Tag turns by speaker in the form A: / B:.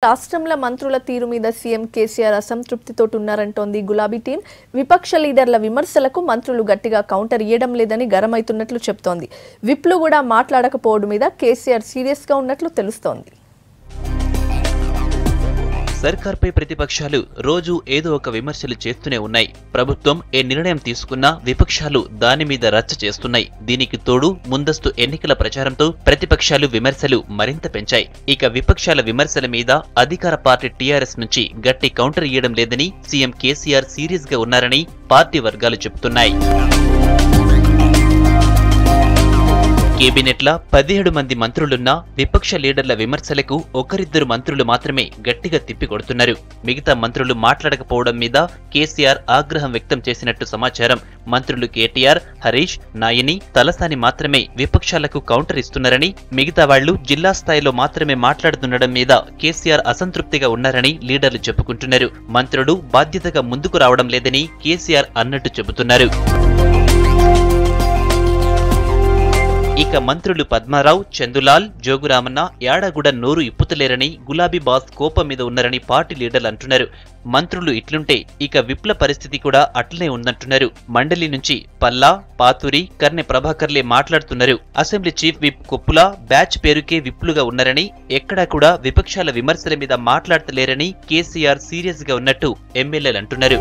A: రాష్ట్రంలో మంత్రుల తీరు మీద సీఎం కేసీఆర్ అసంతృప్తితోటి ఉన్నారంటోంది గులాబీ టీం. విపక్ష లీడర్ల విమర్శలకు మంత్రులు గట్టిగా కౌంటర్ ఇయ్యడం లేదని గరమైతున్నట్లు చెప్తోంది. విప్లు కూడా మాట్లాడకపోవడం మీద కేసీఆర్ సీరియస్ గా ఉన్నట్లు తెలుస్తోంది.
B: సర్కార్పై ప్రతిపక్షాలు రోజు ఏదో ఒక విమర్శలు చేస్తూనే ఉన్నాయి. ప్రభుత్వం ఏ నిర్ణయం తీసుకున్నా విపక్షాలు దాని మీద రచ్చ చేస్తున్నాయి. దీనికి తోడు ముందస్తు ఎన్నికల ప్రచారంతో ప్రతిపక్షాలు విమర్శలు మరింత పెంచాయి. ఇక విపక్షాల విమర్శల మీద అధికార పార్టీ టీఆర్ఎస్ నుంచి గట్టి కౌంటర్ ఇయ్యడం లేదని సీఎం కేసీఆర్ సీరియస్ గా ఉన్నారని పార్టీ వర్గాలు చెబుతున్నాయి. కేబినెట్ల 17 మంది మంత్రులున్నా విపక్ష లీడర్ల విమర్శలకు ఒకరిద్దరు మంత్రులు మాత్రమే గట్టిగా తిప్పికొడుతున్నారు. మిగతా మంత్రులు మాట్లాడకపోవడం మీద కేసీఆర్ ఆగ్రహం వ్యక్తం చేసినట్టు సమాచారం. మంత్రులు కేటీఆర్, హరీష్, నాయని, తలసాని మాత్రమే విపక్షాలకు కౌంటర్ ఇస్తున్నారని, మిగతా వాళ్లు జిల్లా స్థాయిలో మాత్రమే మాట్లాడుతుండడం మీద కేసీఆర్ అసంతృప్తిగా ఉన్నారని లీడర్లు చెప్పుకుంటున్నారు. మంత్రులు బాధ్యతగా ముందుకు రావడం లేదని కేసీఆర్ అన్నట్టు చెబుతున్నారు. ఇక మంత్రులు పద్మారావు, చందులాల్, జోగురామన్న యాడగూడ నోరు ఇప్పుతలేరని గులాబీ బాస్ కోపం మీద ఉన్నారని పార్టీ లీడర్లు అంటున్నారు. మంత్రులు ఇట్లుంటే ఇక విప్ల పరిస్థితి కూడా అట్లనే ఉందంటున్నారు. మండలి నుంచి పల్లా, పాతూరి, కర్నె ప్రభాకర్లే మాట్లాడుతున్నారు. Assembly chief whip Koppula batch పేరుకే విప్లుగా ఉన్నారని, ఎక్కడా కూడా విపక్షాల విమర్శల మీద మాట్లాడతలేరని కేసీఆర్ సీరియస్ గా ఉన్నట్టు ఎమ్మెల్యేలు అంటున్నారు.